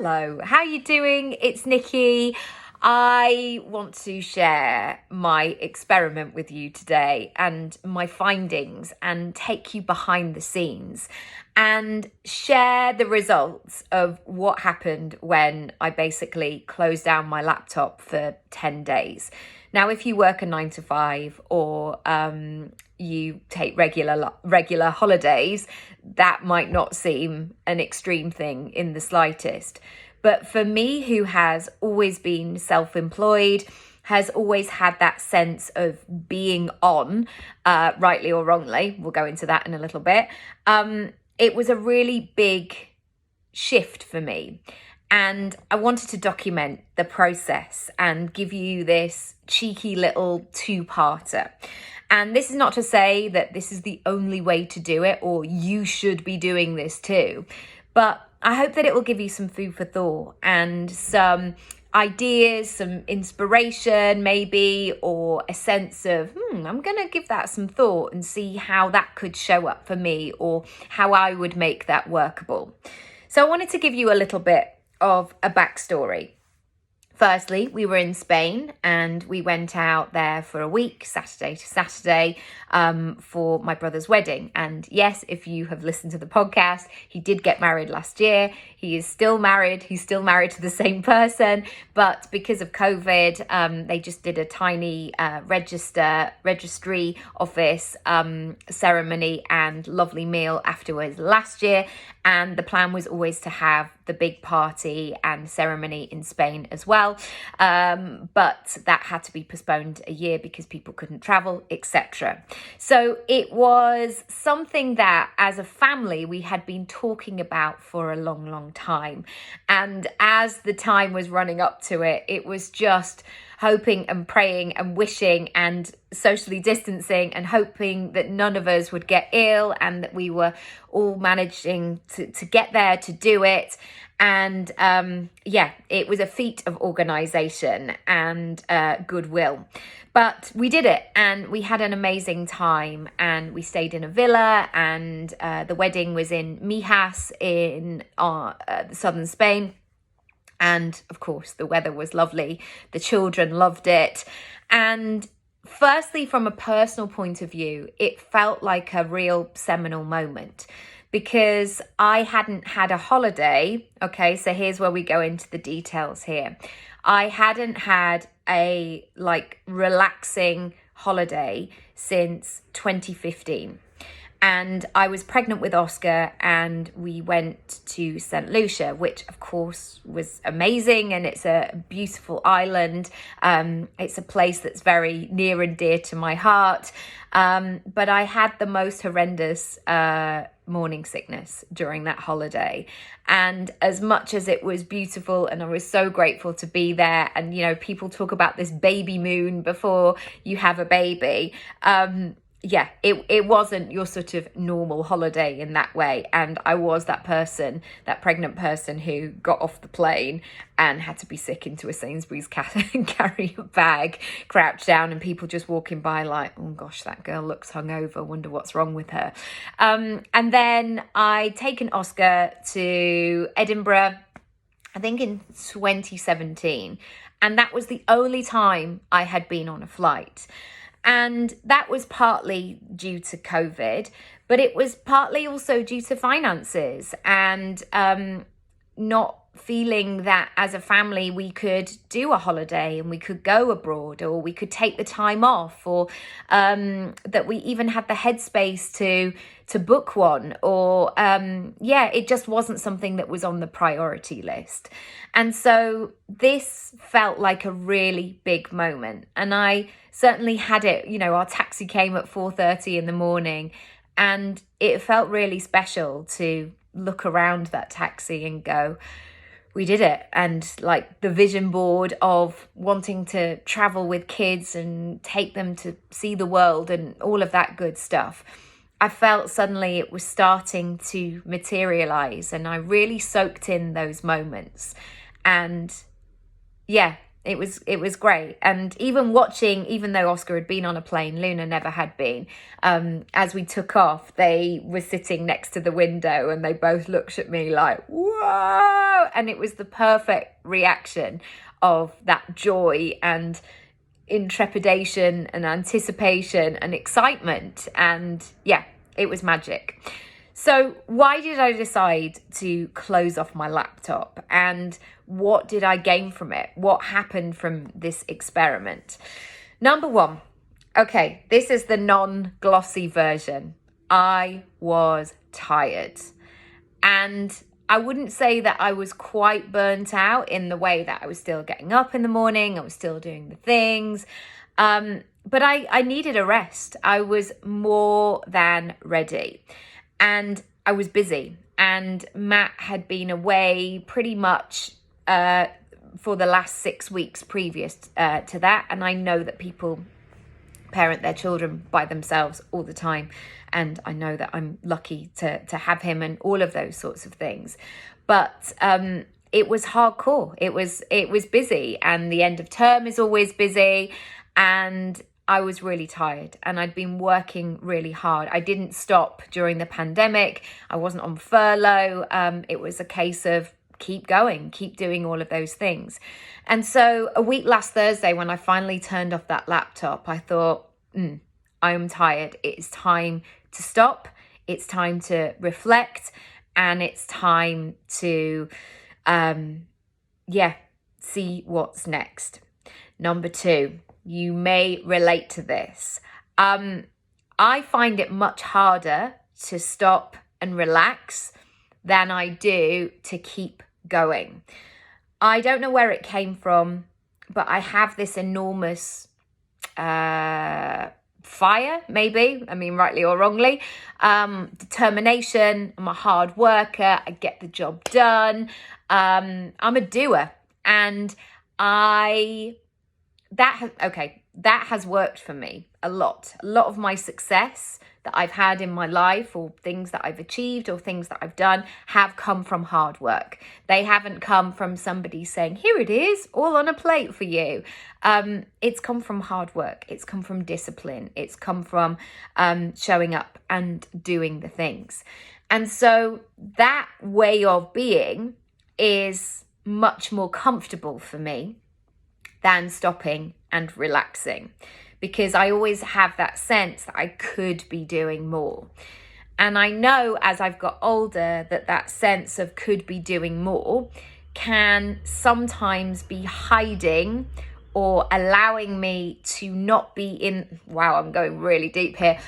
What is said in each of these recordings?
Hello, how you doing? It's Nikki. I want to share my experiment with you today and my findings and take you behind the scenes and share the results of what happened when I basically closed down my laptop for 10 days. Now, if you work a 9 to 5 or you take regular holidays, that might not seem an extreme thing in the slightest. But for me, who has always been self-employed, has always had that sense of being on, rightly or wrongly, we'll go into that in a little bit, it was a really big shift for me. And I wanted to document the process and give you this cheeky little two-parter. And this is not to say that this is the only way to do it or you should be doing this too. But I hope that it will give you some food for thought and some ideas, some inspiration maybe, or a sense of, I'm going to give that some thought and see how that could show up for me or how I would make that workable. So I wanted to give you a little bit of a backstory. Firstly, we were in Spain and we went out there for a week, Saturday to Saturday, for my brother's wedding. And yes, if you have listened to the podcast, he did get married last year. He is still married. He's still married to the same person. But because of COVID, they just did a tiny registry office ceremony and lovely meal afterwards last year. And the plan was always to have the big party and ceremony in Spain as well. But that had to be postponed a year because people couldn't travel, etc. So it was something that as a family we had been talking about for a long time. And as the time was running up to it, it was just hoping and praying and wishing and socially distancing and hoping that none of us would get ill and that we were all managing to get there to do it. And it was a feat of organisation and goodwill. But we did it and we had an amazing time and we stayed in a villa and the wedding was in Mijas in southern Spain. And of course, the weather was lovely. The children loved it. And firstly, from a personal point of view, it felt like a real seminal moment because I hadn't had a holiday. Okay, so here's where we go into the details here. I hadn't had a relaxing holiday since 2015. And I was pregnant with Oscar and we went to St. Lucia, which of course was amazing. And it's a beautiful island. It's a place that's very near and dear to my heart. But I had the most horrendous morning sickness during that holiday. And as much as it was beautiful and I was so grateful to be there, and you know, people talk about this baby moon before you have a baby. It wasn't your sort of normal holiday in that way. And I was that person, that pregnant person who got off the plane and had to be sick into a Sainsbury's carry-a bag, crouched down, and people just walking by like, oh gosh, that girl looks hungover, wonder what's wrong with her. And then I'd taken Oscar to Edinburgh, I think in 2017. And that was the only time I had been on a flight. And that was partly due to COVID, but it was partly also due to finances and not feeling that as a family we could do a holiday and we could go abroad or we could take the time off, or that we even had the headspace to book one, or it just wasn't something that was on the priority list. And so this felt like a really big moment, and I certainly had it. You know, our taxi came at 4:30 in the morning and it felt really special to look around that taxi and go, we did it. And like the vision board of wanting to travel with kids and take them to see the world and all of that good stuff, I felt suddenly it was starting to materialize, and I really soaked in those moments. And it was great. And even watching, even though Oscar had been on a plane, Luna never had been, as we took off, they were sitting next to the window and they both looked at me like, whoa. And it was the perfect reaction of that joy and intrepidation and anticipation and excitement. And yeah, it was magic. So why did I decide to close off my laptop, and what did I gain from it? What happened from this experiment? Number one, okay, this is the non-glossy version. I was tired, and I wouldn't say that I was quite burnt out in the way that I was still getting up in the morning. I was still doing the things. But I needed a rest. I was more than ready. And I was busy, and Matt had been away pretty much for the last 6 weeks previous to that. And I know that people parent their children by themselves all the time. And I know that I'm lucky to have him and all of those sorts of things. But it was hardcore. It was busy, and the end of term is always busy. And I was really tired, and I'd been working really hard. I didn't stop during the pandemic. I wasn't on furlough. It was a case of keep going, keep doing all of those things. And so a week last Thursday, when I finally turned off that laptop, I thought, I am tired. It's time to stop. It's time to reflect, and it's time to, see what's next. Number two, you may relate to this. I find it much harder to stop and relax than I do to keep going. I don't know where it came from, but I have this enormous fire, maybe, I mean, rightly or wrongly, determination. I'm a hard worker. I get the job done. I'm a doer, and that has worked for me a lot. A lot of my success that I've had in my life, or things that I've achieved, or things that I've done, have come from hard work. They haven't come from somebody saying, here it is, all on a plate for you. It's come from hard work. It's come from discipline. It's come from showing up and doing the things. And so that way of being is much more comfortable for me than stopping and relaxing, because I always have that sense that I could be doing more. And I know as I've got older that sense of could be doing more can sometimes be hiding or allowing me to not be in, wow, I'm going really deep here,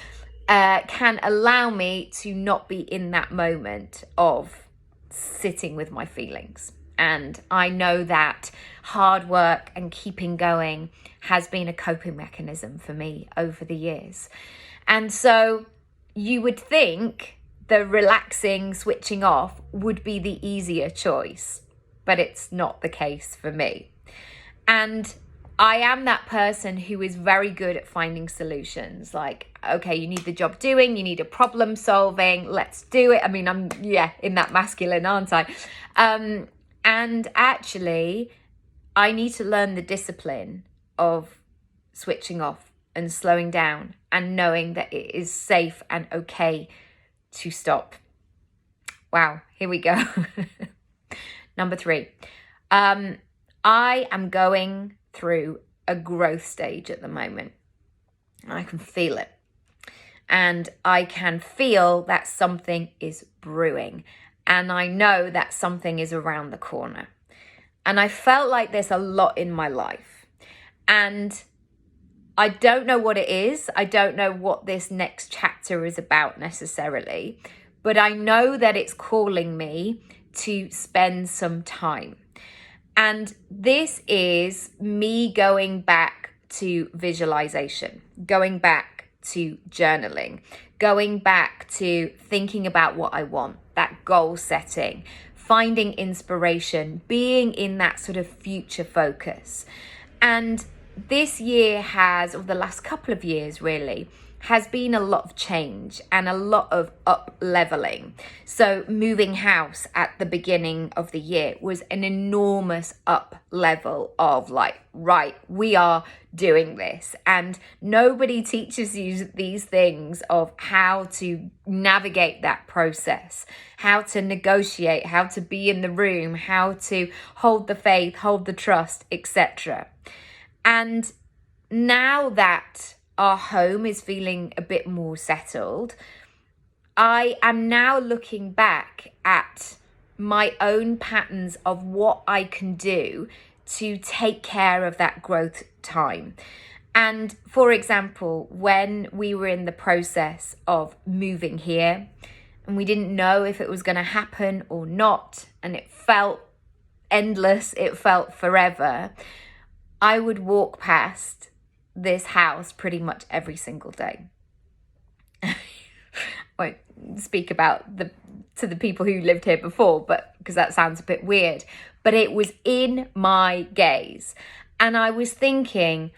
can allow me to not be in that moment of sitting with my feelings. And I know that hard work and keeping going has been a coping mechanism for me over the years. And so you would think the relaxing, switching off would be the easier choice, but it's not the case for me. And I am that person who is very good at finding solutions. Like, okay, you need the job doing, you need a problem solving, let's do it. I mean, I'm, in that masculine, aren't I? And actually, I need to learn the discipline of switching off and slowing down and knowing that it is safe and okay to stop. Wow, here we go. Number three, I am going through a growth stage at the moment. I can feel it. And I can feel that something is brewing. And I know that something is around the corner. And I felt like there's a lot in my life. And I don't know what it is. I don't know what this next chapter is about necessarily. But I know that it's calling me to spend some time. And this is me going back to visualization, going back to journaling, going back to thinking about what I want, that goal setting, finding inspiration, being in that sort of future focus. And this year has, or the last couple of years really, has been a lot of change and a lot of up leveling. So moving house at the beginning of the year was an enormous up level of like, right, we are doing this. And nobody teaches you these things of how to navigate that process, how to negotiate, how to be in the room, how to hold the faith, hold the trust, etc. And now that our home is feeling a bit more settled, I am now looking back at my own patterns of what I can do to take care of that growth time. And for example, when we were in the process of moving here and we didn't know if it was going to happen or not, and it felt endless, it felt forever, I would walk past this house pretty much every single day. I won't speak about to the people who lived here before, but because that sounds a bit weird, but it was in my gaze. And I was thinking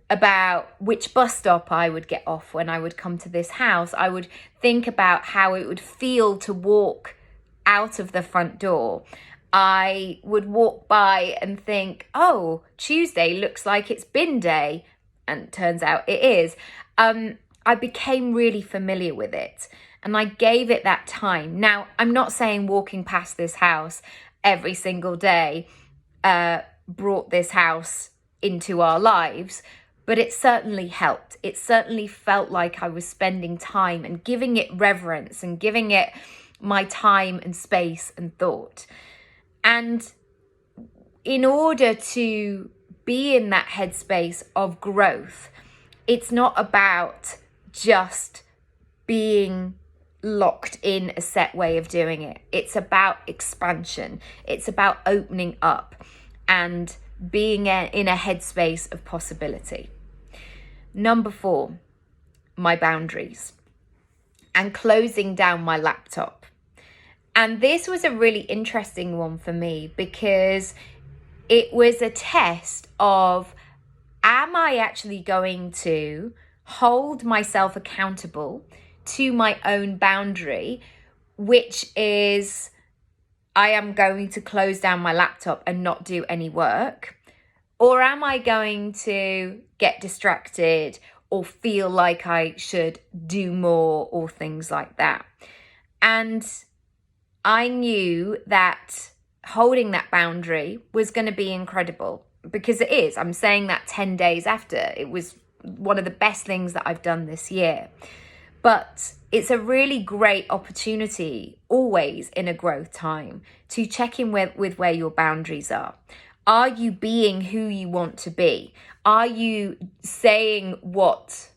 about which bus stop I would get off when I would come to this house. I would think about how it would feel to walk out of the front door. I would walk by and think, oh, Tuesday looks like it's bin day. And turns out it is. I became really familiar with it and I gave it that time. Now, I'm not saying walking past this house every single day brought this house into our lives, but it certainly helped. It certainly felt like I was spending time and giving it reverence and giving it my time and space and thought. And in order to be in that headspace of growth, it's not about just being locked in a set way of doing it. It's about expansion. It's about opening up and being in a headspace of possibility. Number 4, my boundaries and closing down my laptop. And this was a really interesting one for me because it was a test of, am I actually going to hold myself accountable to my own boundary, which is I am going to close down my laptop and not do any work? Or am I going to get distracted or feel like I should do more or things like that? And I knew that holding that boundary was going to be incredible because it is. I'm saying that 10 days after. It was one of the best things that I've done this year. But it's a really great opportunity always in a growth time to check in with where your boundaries are. Are you being who you want to be? Are you saying what?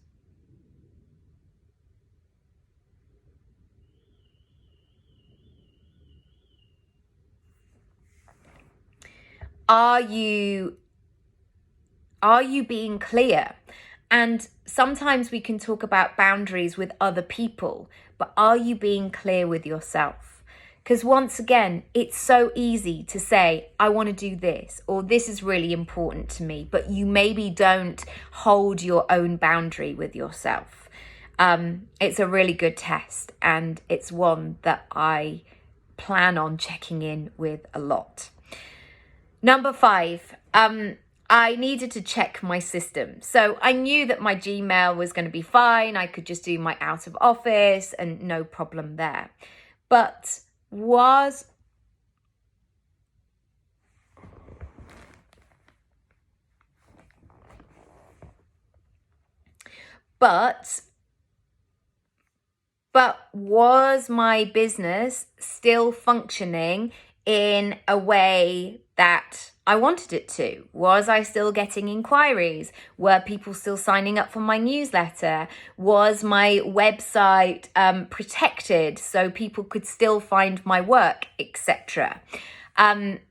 Are you being clear? And sometimes we can talk about boundaries with other people, but are you being clear with yourself? Because once again, it's so easy to say, I want to do this, or this is really important to me, but you maybe don't hold your own boundary with yourself. It's a really good test, and it's one that I plan on checking in with a lot. Number 5, I needed to check my system. So I knew that my Gmail was going to be fine. I could just do my out of office and no problem there. But was my business still functioning in a way that I wanted it to? Was I still getting inquiries? Were people still signing up for my newsletter? Was my website protected so people could still find my work, etc.?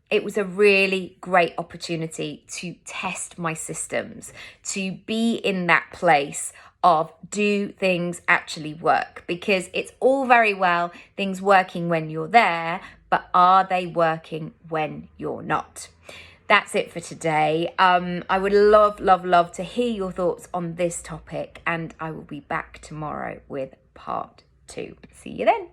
It was a really great opportunity to test my systems, to be in that place of, do things actually work? Because it's all very well things working when you're there, but are they working when you're not? That's it for today. I would love to hear your thoughts on this topic, and I will be back tomorrow with part 2. See you then.